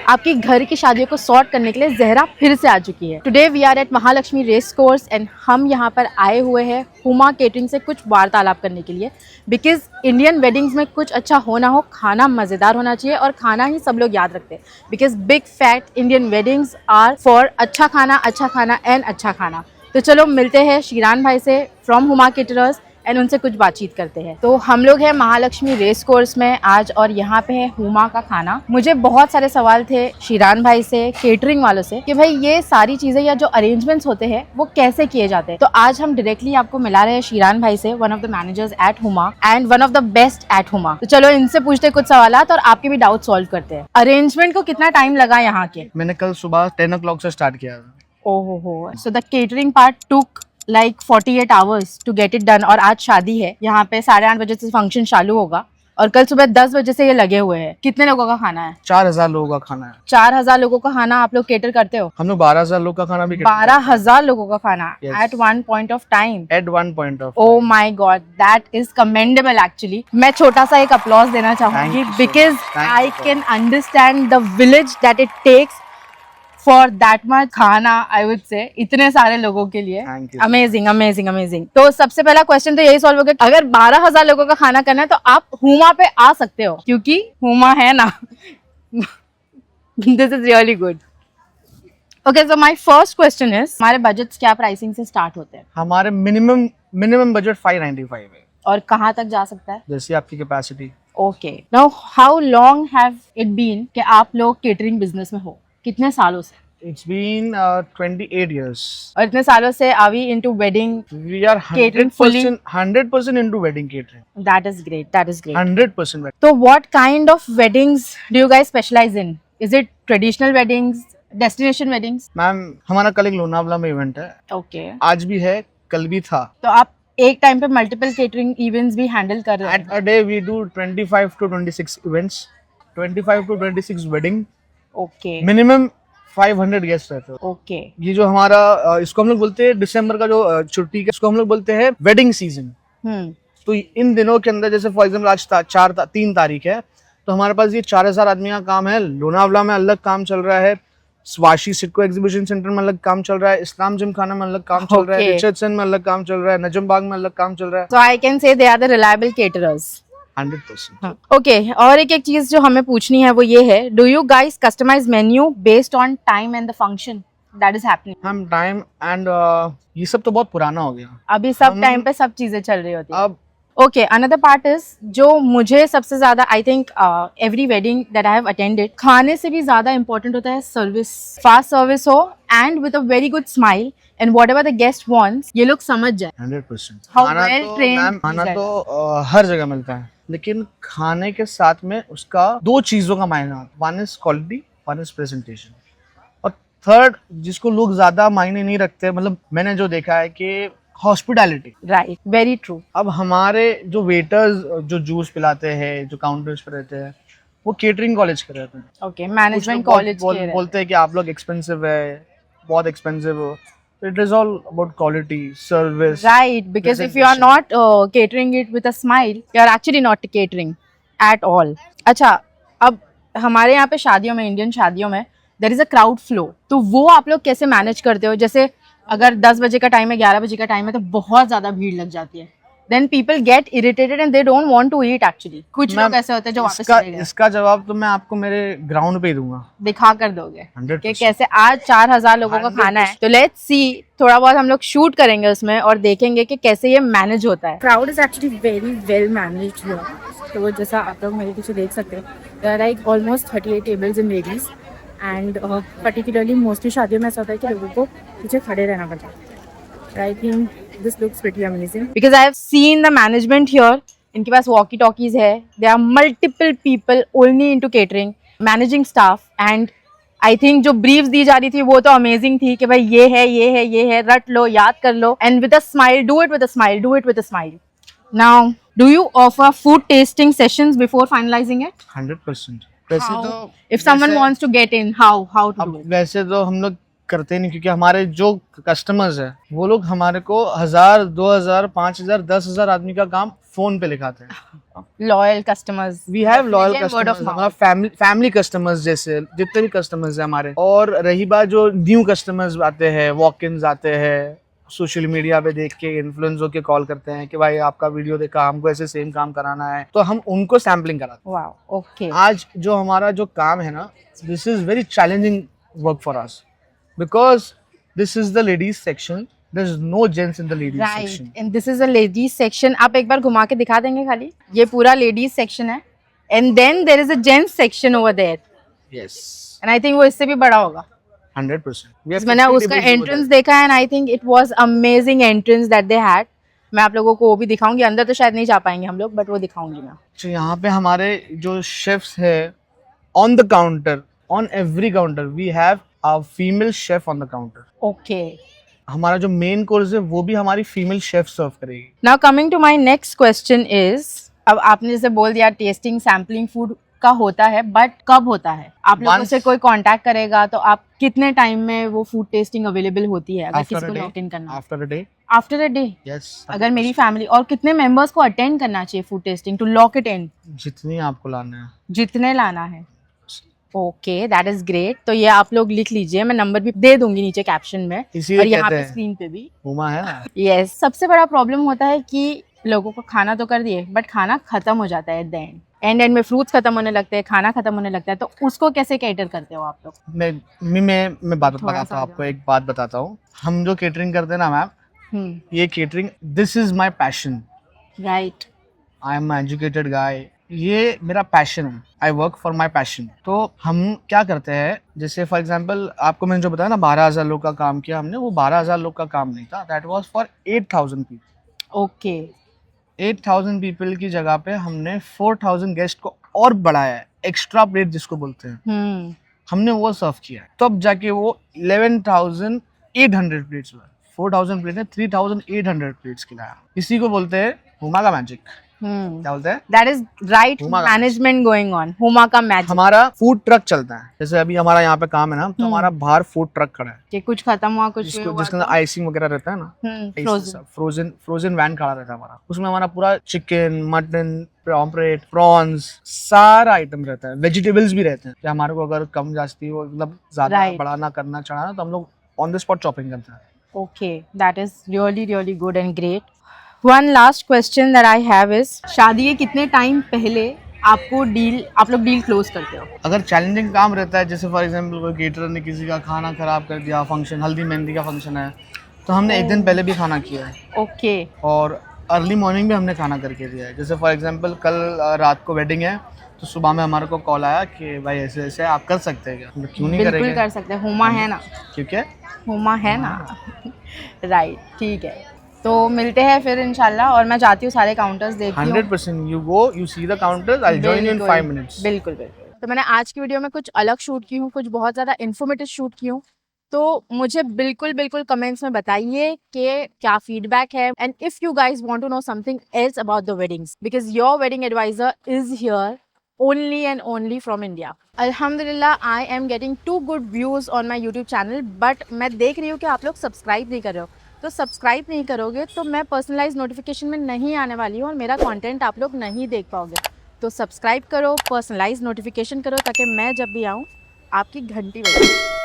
आपकी घर की शादियों को सॉर्ट करने के लिए जहरा फिर से आ चुकी है। Today we are at Mahalakshmi race course and हम यहाँ पर आए हुए हैं हुमा केटरिंग से कुछ वार्तालाप करने के लिए। बिकॉज इंडियन वेडिंग्स में कुछ अच्छा हो ना हो, खाना मज़ेदार होना चाहिए और खाना ही सब लोग याद रखते हैं। Because big fact, Indian weddings are for अच्छा खाना एंड अच्छा खाना। तो चलो मिलते हैं शीरान भाई से फ्रॉम हुमा केटरर्स एंड उनसे कुछ बातचीत करते हैं। तो हम लोग हैं महालक्ष्मी रेस कोर्स में आज और यहाँ पे है हुमा का खाना। मुझे बहुत सारे सवाल थे शीरान भाई से, केटरिंग वालों से, कि भाई ये सारी चीजें या जो अरेंजमेंट्स होते हैं वो कैसे किए जाते हैं। तो आज हम डायरेक्टली आपको मिला रहे हैं शीरान भाई से, one of the managers eight Huma and one of the best at Huma. तो चलो इनसे पूछते कुछ सवाल और आपके भी डाउट सॉल्व करते हैं। अरेंजमेंट को कितना टाइम लगा यहाँ के? मैंने कल सुबह 10 o'clock से स्टार्ट किया था। ओहो, so the catering part took like 48 hours to get it done। और आज शादी है यहाँ पे, 8:30 बजे से फंक्शन चालू होगा और कल सुबह 10 बजे से ये लगे हुए हैं। कितने लोगों का खाना है? 4000 लोगों का खाना है। 4000 लोगों का खाना आप लोग केटर करते हो? हम लोग 12000 लोगों का खाना भी 12,000 लोगों का खाना Yes. at one point of time। At one point of Oh my God, that is commendable actually। मैं छोटा सा एक अपलॉज देना चाहूंगी Thank you so because much. Thank you I so can understand the village that it takes for that much खाना, I would say, इतने सारे लोगों के लिए। Thank you। Amazing amazing amazing. तो सबसे पहला क्वेश्चन तो यही सॉल्व हो गया, अगर 12,000 लोगों का खाना करना है तो आप हुमा पे आ सकते हो क्योंकि हुमा है ना। This is really good. Okay, so my first question is, हमारे बजट्स क्या प्राइसिंग से स्टार्ट होते हैं? हमारे मिनिमम बजट 595 है। और कहाँ तक जा सकता है? जैसी आपकी capacity. Okay, now how long have it been कि आप लोग केटरिंग बिजनेस में हो? कितने सालों से? It's been 28 years। और इतने सालों से are we into wedding? We are Catering fully? 100% into wedding catering। That is great, that is great। 100% wedding। So what kind of weddings do you guys specialize in? Is it traditional weddings, destination weddings? Ma'am हमारा कल एक लोनावला में event है। Okay। आज भी है, कल भी था। तो आप एक टाइम पे मल्टीपल केटरिंग इवेंट्स भी हैंडल कर रहे हैं? At a day we do 25 to 26 events, 25 to 26 wedding। Okay। Minimum 500 guest रहते हैं। Okay। ये जो हमारा इसको हम लोग बोलते हैं दिसंबर का जो छुट्टी का, इसको हम लोग बोलते हैं वेडिंग सीजन। तो इन दिनों के अंदर जैसे फॉर एग्जाम्पल आज 3 तारीख है, तो हमारे पास ये 4000 आदमी का काम है। लोनावला में अलग काम चल रहा है, स्वाशी सिडको एग्जीबिशन सेंटर में अलग काम चल रहा है, इस्लाम जिमखाना में अलग काम चल रहा है, रिचर्डसन में अलग काम चल रहा है, नजम बाग में अलग काम चल रहा है। So I can say they are the reliable caterers। 100%। Okay, और एक चीज जो हमें पूछनी है वो ये है, do you guys customise menu based on time and the function that is happening? हम टाइम एंड ये सब तो बहुत पुराना हो गया, अभी सब टाइम पे सब चीजें चल रही होती है। अब ओके, अनदर पार्ट इज, जो मुझे सबसे ज्यादा I think every wedding that I have attended, खाने से भी ज्यादा इंपॉर्टेंट होता है सर्विस। फास्ट सर्विस हो and with a very good smile and whatever the guest wants, ये लोग समझ जाए। 100%। How well trained खाना is तो हर जगह मिलता है, लेकिन खाने के साथ में उसका 2 चीजों का मायने आता है। One is quality, one is presentation, और थर्ड जिसको लोग ज्यादा मायने नहीं रखते, मतलब मैंने जो देखा है कि हॉस्पिटैलिटी। Right, very true. अब हमारे जो वेटर्स जो जूस पिलाते हैं, जो काउंटर्स पे रहते हैं, वो केटरिंग कॉलेज के रहते हैं। ओके, मैनेजमेंट कुछ लोग कॉलेज बोलते हैं कि आप लोग एक्सपेंसिव है, बहुत एक्सपेंसिव हो। It is all about quality, service. Right, because if you are not catering it with a smile, you are actually not catering at all. अच्छा, अब हमारे यहाँ पे शादियों में, इंडियन शादियों में there is a crowd flow, तो वो आप लोग कैसे मैनेज करते हो? जैसे अगर 10 बजे का टाइम है, 11 बजे का टाइम है, तो बहुत ज्यादा भीड़ लग जाती है। Then people get irritated and they don't want to eat actually। कुछ लोग ऐसे होते हैं जो वापस चले गए। इसका जवाब तो मैं आपको मेरे ग्राउंड पे ही दूंगा। दिखा कर दोगे 100%। कि कैसे आज 4000 लोगों का खाना है, तो लेट्स सी, थोड़ा बहुत हम लोग शूट करेंगे उसमें और देखेंगे कि कैसे ये मैनेज होता है। Crowd is actually very well managed here. तो जैसा आप लोग मेरे पीछे देख सकते हो, there are like almost 38 tables in ladies and particularly mostly शादियों में ऐसा होता है कि लोगों को पीछे खड़े रहना पड़ता है। I think this looks pretty amazing because I have seen the management here। इनके पास walkie talkies है, there are multiple people only into catering, managing staff, and I think जो briefs दी जा रही थी वो तो amazing थी कि भाई ये है, रट लो, याद कर लो, and with a smile, do it with a smile, do it with a smile। Now, do you offer food tasting sessions before finalizing it? 100%। वैसे How? तो If someone wants to get in, how to do it? वैसे तो हम लोग करते नहीं, क्योंकि हमारे जो कस्टमर्स है वो लोग हमारे को 1000, 2000, 5000, 10,000 आदमी का काम फोन पे लिखाते हैं। Loyal customers, we have loyal Definitely, and word of customers, mouth. हमारा फैमिली कस्टमर्स जैसे जितने भी कस्टमर्स हैं हमारे। और रही बात जो न्यू कस्टमर्स आते हैं, वॉक इन्स आते हैं, सोशल मीडिया पे देख के इन्फ्लुएंस होके कॉल करते हैं कि भाई आपका वीडियो देखा, हमको ऐसे सेम काम कराना है, तो हम उनको सैम्पलिंग कराते हैं। Wow, okay. आज जो हमारा जो काम है ना, this is very challenging work for us because this is the ladies section, there is no gents in the ladies section. Right, and this is a ladies section. आप एक बार घुमा के दिखा देंगे खाली? ये पूरा लेडीज सेक्शन है and then there is a gents section over there, yes, and I think वो इससे भी बड़ा होगा। 100%। मैंने उसका एंट्रेंस देखा and I think it was amazing entrance that they had. मैं आप लोगों को वो भी दिखाऊंगी, अंदर तो शायद नहीं जा पाएंगे हम लोग, बट वो दिखाऊंगी मैं। तो यहाँ पे हमारे जो शेफ्स है on the counter, on every counter we have a female chef on the counter. Okay, हमारा जो मेन कोर्स है वो भी हमारी फीमेल शेफ सर्व करेगी। Now coming to my next question is, अब आपने जैसे बोल दिया टेस्टिंग सैम्पलिंग फूड का होता है, बट कब होता है? आप लोगों से कोई कांटेक्ट करेगा तो आप कितने टाइम में वो फूड टेस्टिंग अवेलेबल होती है अगर किसी को लॉक इन करना? After a day. After a day? Yes. अगर मेरी फैमिली, और कितने मेंबर्स को अटेंड करना चाहिए food tasting to lock it in? जितनी आपको लाना है। जितने लाना है। Okay, that is great. तो ये आप लोग लिख लीजिए, मैं नंबर भी दे दूंगी नीचे कैप्शन में, इसीलिए और यहाँ कहते पे हैं स्क्रीन पे भी। हुमा है ना। यस, सबसे बड़ा प्रॉब्लम होता है कि लोगों को खाना तो कर दिए बट खाना खत्म हो जाता है एट द एंड में फ्रूट्स खत्म होने लगते हैं, खाना खत्म होने लगता है, तो उसको कैसे कैटर करते हो आप लोग? मैं बात थोड़ा बताता सा हूँ आपको, एक बात बताता हूँ। हम जो केटरिंग करते हैं ना मैम, ये catering, this is my passion. Right, I am educated guy, ये मेरा पैशन है, I work for my passion. तो हम क्या करते हैं, जैसे फॉर एग्जाम्पल आपको मैंने जो बताया ना 12,000 लोग का काम किया हमने, वो 12,000 लोग का काम नहीं था, that was for 8,000 people. Okay, 8,000 people की जगह पे हमने 4,000 गेस्ट को और बढ़ाया है, एक्स्ट्रा प्लेट जिसको बोलते हैं, हमने वो सर्व किया है, तब जाके वो 11,800 प्लेट्स हुआ। 4,000 प्लेट ने 3,800 प्लेट्स खिलाया। इसी को बोलते हैं हुमा का मैजिक। क्या बोलते हैं? दैट इज राइट हुमा का मैनेजमेंट गोइंग ऑन, हुमा का मैजिक। हमारा फूड ट्रक चलता है, जैसे अभी हमारा यहाँ पे काम है ना, तो हमारा बाहर फूड ट्रक खड़ा है, कि कुछ खत्म हुआ, कुछ जिसके अंदर आइसिंग वगैरह रहता है ना, फ्रोजन वैन खड़ा रहता है हमारा, उसमें हमारा पूरा चिकन, मटन, पॉम्फ्रेट, प्रॉन्स, सारा आइटम रहता है, वेजिटेबल्स भी रहते हैं कि हमारे को अगर कम जास्ती हो, मतलब ज्यादा बढ़ाना करना चढ़ाना, तो हम लोग ऑन द स्पॉट चॉपिंग करते हैं। Okay, that is really really good and great. One last question that I have is, शादी के कितने टाइम पहले आप लोग डील क्लोज करते हो? अगर चैलेंजिंग काम रहता है, जैसे फॉर एग्जांपल कोई केटरर ने किसी का खाना खराब कर दिया, फंक्शन, हल्दी मेहंदी का फंक्शन है, तो हमने एक दिन पहले भी खाना किया है। ओके, और अर्ली मॉर्निंग भी हमने खाना करके दिया है। जैसे फॉर एग्जांपल कल रात को वेडिंग है, तो सुबह में हमारे को कॉल आया कि भाई ऐसे ऐसे आप कर सकते हैं क्या? हम लोग क्यों नहीं करेंगे? बिल्कुल कर सकते हैं, हुमा है ना, ठीक है, हुमा है ना। राइट, ठीक है, तो मिलते हैं फिर इंशाल्लाह, और मैं जाती हूँ सारे काउंटर्स देखती हूँ। 100% you go, you see the counters, I join you in 5 minutes. बिल्कुल बिल्कुल। तो मैंने आज की वीडियो में कुछ अलग शूट की हूँ, कुछ बहुत ज़्यादा इन्फॉर्मेटिव शूट की हूँ, तो मुझे बिल्कुल बिल्कुल कमेंट्स में बताइए कि क्या फीडबैक है, and if you guys want to know something else about the weddings, because your wedding adviser is here only and only from India. Alhamdulillah, I am getting 2 good views on my YouTube channel, but मैं देख रही हूँ कि आप लोग subscribe नहीं कर रहे हो, तो सब्सक्राइब नहीं करोगे तो मैं पर्सनलाइज नोटिफिकेशन में नहीं आने वाली हूँ और मेरा कंटेंट आप लोग नहीं देख पाओगे। तो सब्सक्राइब करो, पर्सनलाइज नोटिफिकेशन करो, ताकि मैं जब भी आऊँ आपकी घंटी बजे।